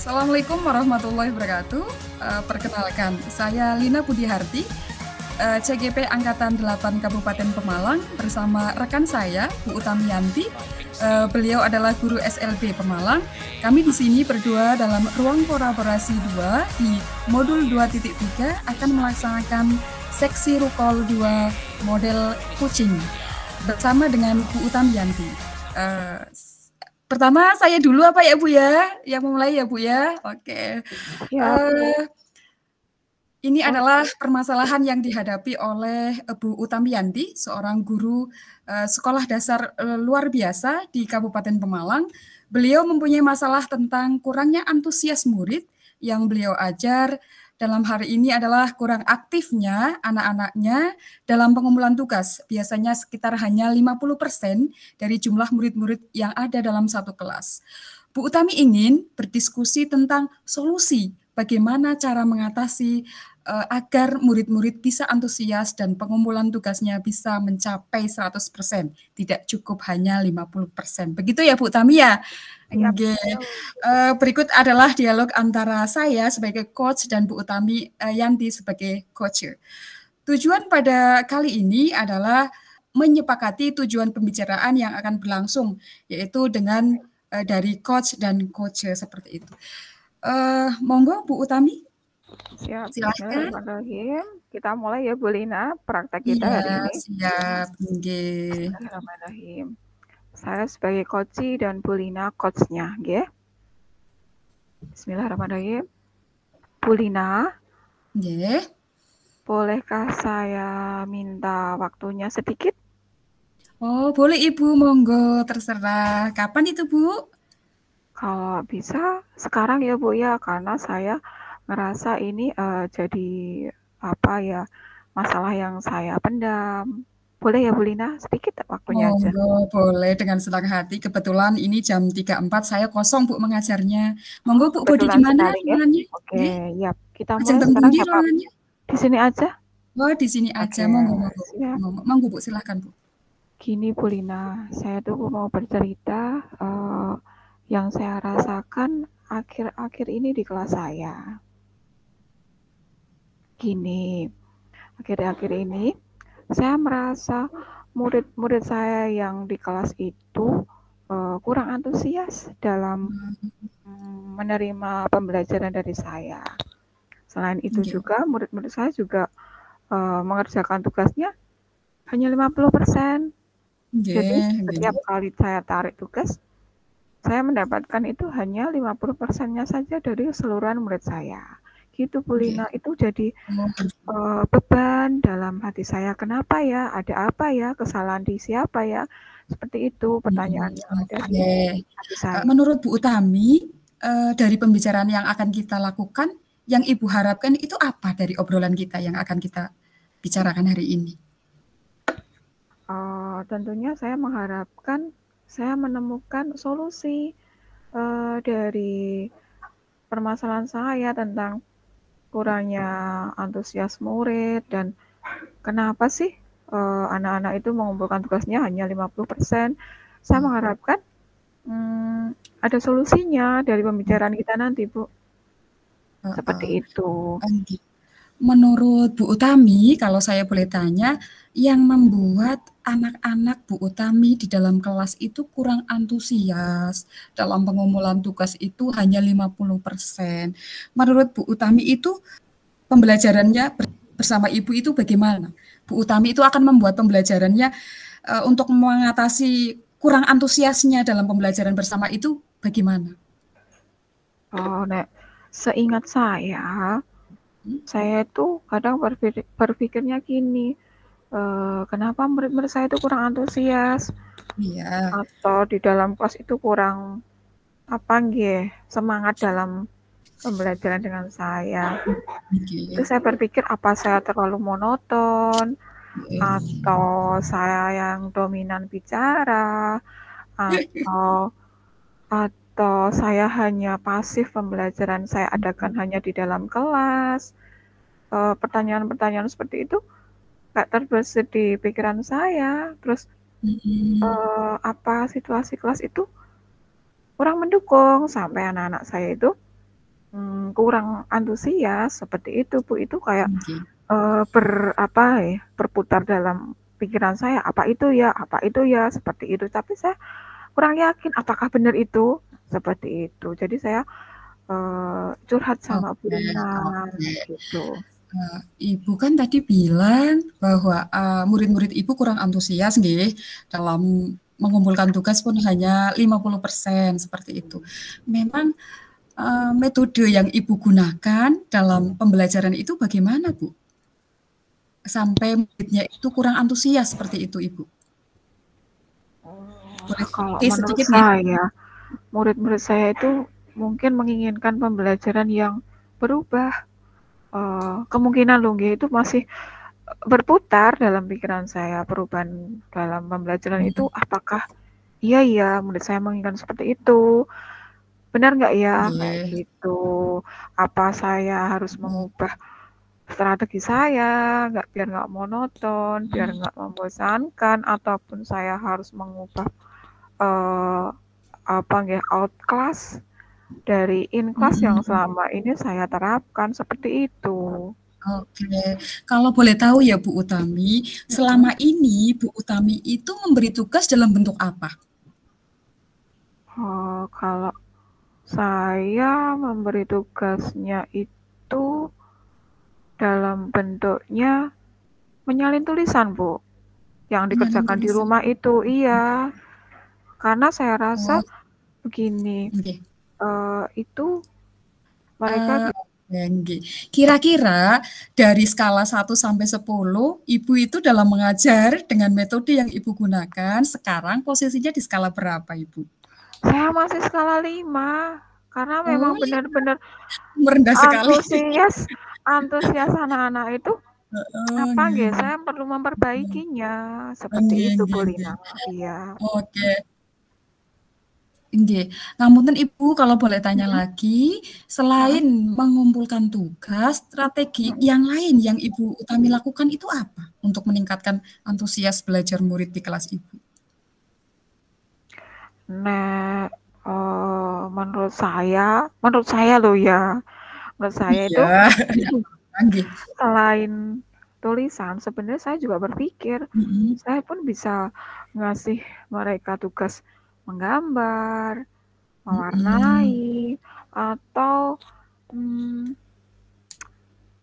Assalamualaikum warahmatullahi wabarakatuh. Perkenalkan, saya Lina Budiharti, CGP Angkatan 8 Kabupaten Pemalang bersama rekan saya, Bu Utamiyanti. Beliau adalah guru SLB Pemalang. Kami di sini berdua dalam ruang kolaborasi 2 di modul 2.3 akan melaksanakan seksi Rukol 2 model coaching bersama dengan Bu Utamiyanti. Pertama saya dulu apa ya Bu ya? Yang memulai ya Bu ya? Oke. Ya, Ini adalah permasalahan yang dihadapi oleh Bu Utamiyanti, seorang guru sekolah dasar luar biasa di Kabupaten Pemalang. Beliau mempunyai masalah tentang kurangnya antusias murid yang beliau ajar. Dalam hari ini adalah kurang aktifnya anak-anaknya dalam pengumpulan tugas. Biasanya sekitar hanya 50% dari jumlah murid-murid yang ada dalam satu kelas. Bu Utami ingin berdiskusi tentang solusi bagaimana cara mengatasi agar murid-murid bisa antusias dan pengumpulan tugasnya bisa mencapai 100%, tidak cukup hanya 50%. Begitu ya Bu Utami ya? Oke. Berikut adalah dialog antara saya sebagai coach dan Bu Utami Yanti sebagai coach. Tujuan pada kali ini adalah menyepakati tujuan pembicaraan yang akan berlangsung, yaitu dengan dari coach dan coach seperti itu. Monggo Bu Utami. siap. Silahkan. Bismillahirrahmanirrahim. Kita mulai ya Bu Lina, praktek kita hari Iya, ini. siap. Nggih. Bismillahirrahmanirrahim. Saya sebagai coach dan Bu Lina coachnya, nggih. Bismillahirrahmanirrahim. Bu Lina, Nggih. bolehkah saya minta waktunya sedikit? Oh, boleh Ibu, monggo, terserah. Kapan itu, Bu? Kalau bisa sekarang ya Bu ya, karena saya ngerasa ini jadi masalah yang saya pendam. Boleh ya Bu Lina, sedikit waktunya aja. Monggo, boleh dengan senang hati. Kebetulan ini jam 3.4 saya kosong, Bu, mengajarnya. Monggo, Bu, Bodi di Kebetulan mana sekali ya. ruangannya? Oke, ya. Kita Ajeng mulai teng sekarang pundi ya Pak. ruangannya? Di sini aja. Oh, di sini aja. Oke, Monggo, monggo. siap. Monggo, Bu, silahkan, Bu. Gini Bu Lina, saya tuh mau bercerita yang saya rasakan akhir-akhir ini di kelas saya. Gini, akhir-akhir ini saya merasa murid-murid saya yang di kelas itu kurang antusias dalam menerima pembelajaran dari saya. Selain itu juga murid-murid saya juga mengerjakan tugasnya hanya 50%. Jadi setiap kali saya tarik tugas, saya mendapatkan itu hanya 50%-nya saja dari keseluruhan murid saya. Gitu Bu Lina, itu jadi beban dalam hati saya. Kenapa ya? Ada apa ya? Kesalahan di siapa ya? Seperti itu pertanyaan yang ada di hati saya. Menurut Bu Utami, dari pembicaraan yang akan kita lakukan, yang Ibu harapkan itu apa dari obrolan kita yang akan kita bicarakan hari ini? Tentunya saya mengharapkan saya menemukan solusi dari permasalahan saya tentang kurangnya antusias murid dan kenapa sih anak-anak itu mengumpulkan tugasnya hanya 50%. Saya mengharapkan ada solusinya dari pembicaraan kita nanti, Bu. Seperti itu. Menurut Bu Utami, kalau saya boleh tanya, yang membuat anak-anak Bu Utami di dalam kelas itu kurang antusias dalam pengumpulan tugas itu hanya 50%. Menurut Bu Utami itu pembelajarannya bersama Ibu itu bagaimana? Bu Utami itu akan membuat pembelajarannya untuk mengatasi kurang antusiasnya dalam pembelajaran bersama itu bagaimana? Seingat saya tuh kadang berpikirnya gini, kenapa murid-murid saya itu kurang antusias? Iya. Atau di dalam kelas itu kurang semangat dalam pembelajaran dengan saya. Itu saya berpikir apa saya terlalu monoton atau saya yang dominan bicara atau saya hanya pasif pembelajaran saya adakan hanya di dalam kelas. Pertanyaan-pertanyaan seperti itu nggak terbesit di pikiran saya. Terus apa situasi kelas itu kurang mendukung sampai anak-anak saya itu kurang antusias seperti itu, Bu. Itu kayak Oke. berputar dalam pikiran saya, apa itu ya, seperti itu. Tapi saya kurang yakin apakah benar itu, seperti itu. Jadi saya curhat sama Bu Oke Rina oke. gitu. Ibu kan tadi bilang bahwa murid-murid Ibu kurang antusias nggih dalam mengumpulkan tugas pun hanya 50% seperti itu. Memang metode yang Ibu gunakan dalam pembelajaran itu bagaimana, Bu? Sampai muridnya itu kurang antusias seperti itu, Ibu? Boleh Kalau menurut sedikit nih? saya, murid-murid saya itu mungkin menginginkan pembelajaran yang berubah. Kemungkinan loh itu masih berputar dalam pikiran saya, perubahan dalam pembelajaran itu apakah iya ya murid saya menginginkan seperti itu, benar nggak ya kayak Nggih. gitu. Apa saya harus mengubah strategi saya biar nggak monoton, biar nggak membosankan, ataupun saya harus mengubah outclass dari in-class yang selama ini saya terapkan, seperti itu. Oke. Kalau boleh tahu ya Bu Utami, selama ini Bu Utami itu memberi tugas dalam bentuk apa? Kalau saya memberi tugasnya itu dalam bentuknya menyalin tulisan, Bu, yang Menyalin dikerjakan di tulisan. rumah itu. Iya, karena saya rasa Oh, begini, nggih. itu mereka Nggih. Kira-kira dari skala 1 sampai 10, Ibu itu dalam mengajar dengan metode yang Ibu gunakan, sekarang posisinya di skala berapa, Ibu? saya masih skala 5, karena Oh, memang benar-benar merendah sekali. antusias anak-anak itu Heeh, nggih. saya perlu memperbaikinya, Nggih seperti itu, nggih Bu nggih. Lina. Iya. Oke. Nggih. Ngapunten Ibu, kalau boleh tanya lagi, Mhm. selain mengumpulkan tugas, strategi yang lain yang Ibu Utami lakukan itu apa untuk meningkatkan antusias belajar murid di kelas Ibu? Nah, menurut saya loh ya, menurut saya itu Iya. Nggih. selain tulisan, sebenarnya saya juga berpikir, Mhm. saya pun bisa ngasih mereka tugas menggambar, Mhm. mewarnai, atau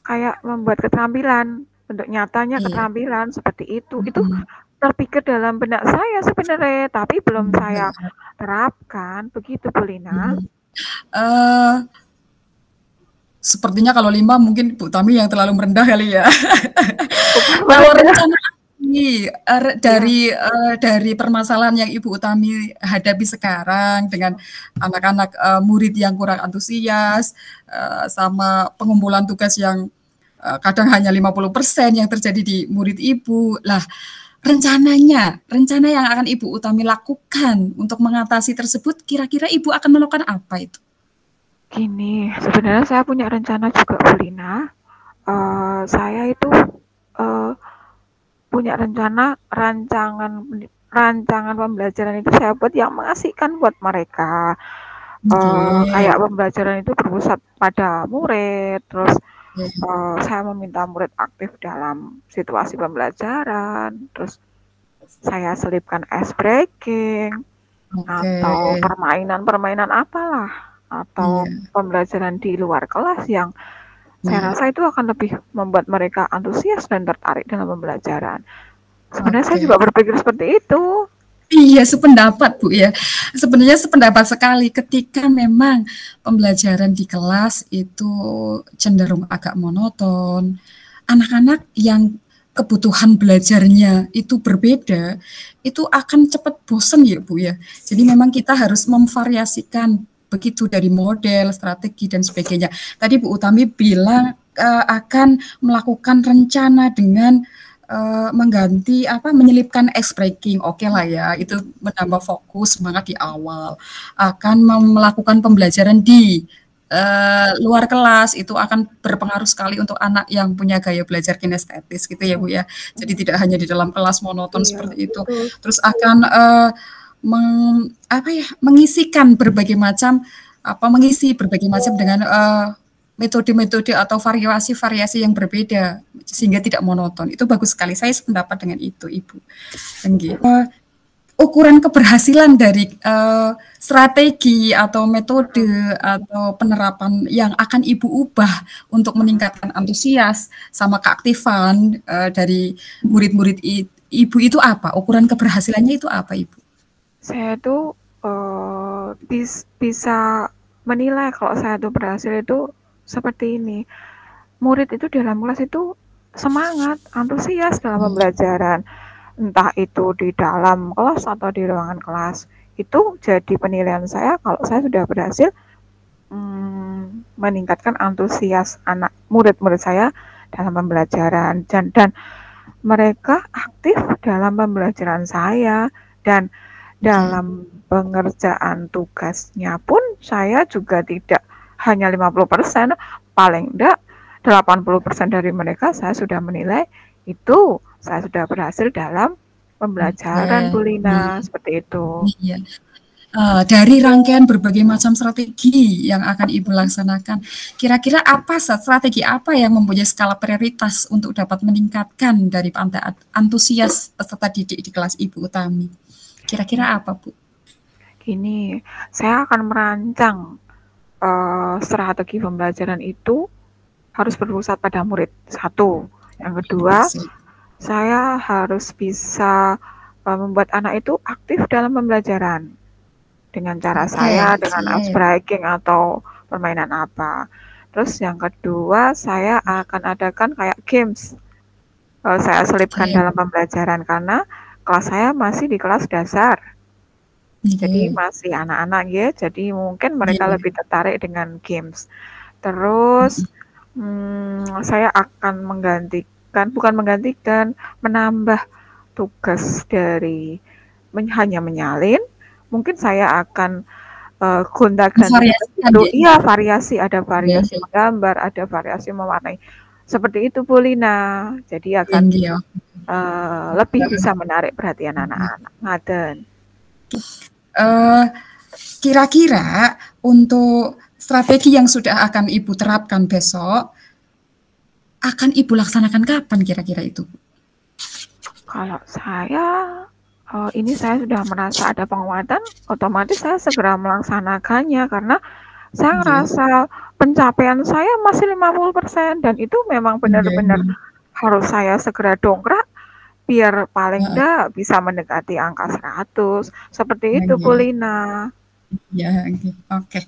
kayak membuat keterampilan, bentuk nyatanya Iya. keterampilan seperti itu. Itu Mhm. terpikir dalam benak saya sebenarnya, tapi belum saya Iya. terapkan. Begitu, Bu Lina. Mhm. Eee, Sepertinya kalau 5 mungkin Bu Tami yang terlalu merendah kali ya. Bukan Kalau merendah. rencana ini, Iya. dari permasalahan yang Ibu Utami hadapi sekarang dengan anak-anak, murid yang kurang antusias, sama pengumpulan tugas yang, kadang hanya 50% yang terjadi di murid Ibu. Lah, rencana yang akan Ibu Utami lakukan untuk mengatasi tersebut, kira-kira Ibu akan melakukan apa itu? Gini, sebenarnya saya punya rencana juga, Bu Lina. Saya itu uh, punya rancangan pembelajaran itu saya buat yang mengasihkan buat mereka. Nggih. Kayak pembelajaran itu berpusat pada murid, terus Oke. saya meminta murid aktif dalam situasi pembelajaran, terus saya selipkan ice breaking, Oke. atau permainan-permainan apalah, atau Iya. pembelajaran di luar kelas yang saya Iya. rasa itu akan lebih membuat mereka antusias dan tertarik dalam pembelajaran. Sebenarnya saya Oke. juga berpikir seperti itu. Iya, sependapat Bu ya. Sebenarnya sependapat sekali ketika memang pembelajaran di kelas itu cenderung agak monoton. Anak-anak yang kebutuhan belajarnya itu berbeda, itu akan cepat bosan ya Bu ya. Jadi memang kita harus memvariasikan begitu dari model, strategi dan sebagainya. Tadi Bu Utami bilang akan melakukan rencana dengan mengganti menyelipkan ice breaking, oke lah ya, itu menambah fokus semangat di awal. Akan melakukan pembelajaran di luar kelas itu akan berpengaruh sekali untuk anak yang punya gaya belajar kinestetis gitu ya Bu ya. Jadi tidak hanya di dalam kelas monoton Iya, seperti itu. betul. Terus akan mengisikan berbagai macam mengisi berbagai macam dengan metode-metode atau variasi-variasi yang berbeda sehingga tidak monoton. Itu bagus sekali. Saya sependapat dengan itu, Ibu. Ukuran keberhasilan dari strategi atau metode atau penerapan yang akan Ibu ubah untuk meningkatkan antusias sama keaktifan dari murid-murid Ibu itu apa? Ukuran keberhasilannya itu apa, Ibu? Saya tuh bisa menilai kalau saya tuh berhasil itu seperti ini. Murid itu dalam kelas itu semangat, antusias dalam pembelajaran. Entah itu di dalam kelas atau di ruangan kelas. Itu jadi penilaian saya kalau saya sudah berhasil meningkatkan antusias anak murid-murid saya dalam pembelajaran dan mereka aktif dalam pembelajaran saya dan dalam pengerjaan tugasnya pun saya juga tidak hanya 50%, paling enggak 80% dari mereka saya sudah menilai itu saya sudah berhasil dalam pembelajaran, Bu Lina, seperti itu. Iya. Dari rangkaian berbagai macam strategi yang akan Ibu laksanakan, kira-kira apa strategi apa yang mempunyai skala prioritas untuk dapat meningkatkan dari antusias peserta didik di kelas Ibu Utami? Kira-kira apa, Bu? Gini, saya akan merancang strategi pembelajaran itu harus berpusat pada murid. Satu. Yang kedua, saya harus bisa membuat anak itu aktif dalam pembelajaran dengan cara saya, dengan ice breaking atau permainan apa. Terus yang kedua, saya akan adakan kayak games. Saya selipkan dalam pembelajaran karena kelas saya masih di kelas dasar. Jadi masih anak-anak ya, jadi mungkin mereka lebih tertarik dengan games. Terus saya akan menambah tugas dari hanya menyalin. Mungkin saya akan gonta-ganti itu. Iya, ada variasi menggambar, ada variasi mewarnai. Seperti itu, Bu Lina. Jadi akan lebih bisa menarik perhatian anak-anak. Ngaten. Kira-kira untuk strategi yang sudah akan Ibu terapkan besok, akan Ibu laksanakan kapan kira-kira itu? Kalau saya, ini saya sudah merasa ada penguatan, otomatis saya segera melaksanakannya karena saya ngerasa pencapaian saya masih 50% dan itu memang benar-benar harus saya segera dongkrak biar paling enggak bisa mendekati angka 100. Seperti itu, Bu Lina. Ya, oke.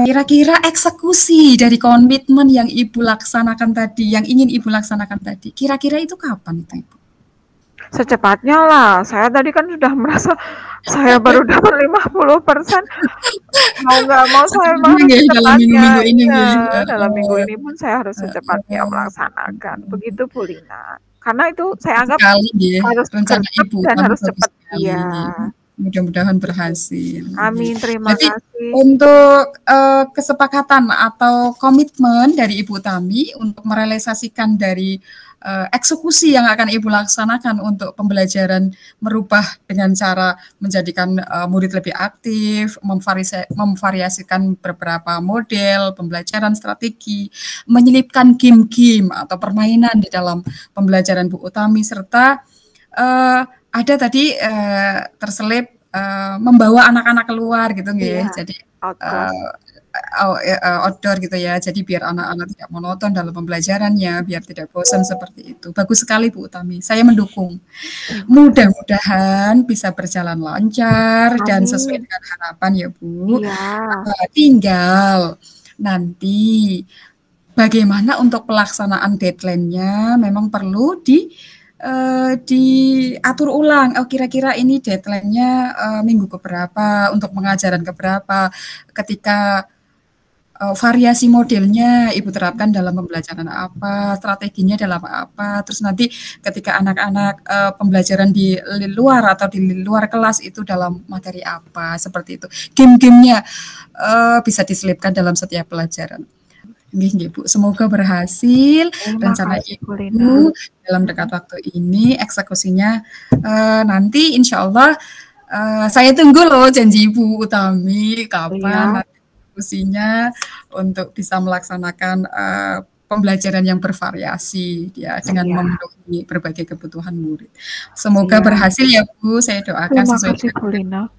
Kira-kira eksekusi dari komitmen yang Ibu laksanakan tadi, yang ingin Ibu laksanakan tadi, kira-kira itu kapan itu, Ibu? Secepatnya lah. Saya tadi kan sudah merasa saya baru dapat 50%. Mau nggak mau saya harus secepatnya. Dalam minggu ini pun saya harus secepatnya melaksanakan. Begitu, Bu Lina. Karena itu saya anggap harus rencana Ibu dan harus cepat. Iya. Mudah-mudahan berhasil. Amin, terima kasih. Untuk kesepakatan atau komitmen dari Ibu Utami untuk merealisasikan dari eksekusi yang akan Ibu laksanakan untuk pembelajaran merubah dengan cara menjadikan murid lebih aktif, memvariasikan beberapa model pembelajaran strategi, menyelipkan game-game atau permainan di dalam pembelajaran Bu Utami, serta ada tadi terselip membawa anak-anak keluar gitu nggih. Jadi outdoor gitu ya. Jadi biar anak-anak tidak monoton dalam pembelajarannya, biar tidak bosan seperti itu. Bagus sekali Bu Utami. Saya mendukung. Mudah-mudahan bisa berjalan lancar dan sesuai dengan harapan ya Bu. Tinggal nanti bagaimana untuk pelaksanaan deadline-nya memang perlu diatur ulang. Kira-kira ini deadline-nya minggu keberapa, untuk pengajaran keberapa, ketika variasi modelnya Ibu terapkan dalam pembelajaran apa, strateginya dalam apa, terus nanti ketika anak-anak pembelajaran di luar atau di luar kelas itu dalam materi apa, seperti itu. Game-gamenya bisa diselipkan dalam setiap pelajaran. Bu, semoga berhasil rencana Ibu dalam dekat waktu ini, eksekusinya nanti insya Allah saya tunggu loh janji Ibu Utami kapan kontribusinya untuk bisa melaksanakan pembelajaran yang bervariasi ya dengan memenuhi berbagai kebutuhan murid. Semoga berhasil ya Bu. Saya doakan Terima sesuai kasih Bu Lina.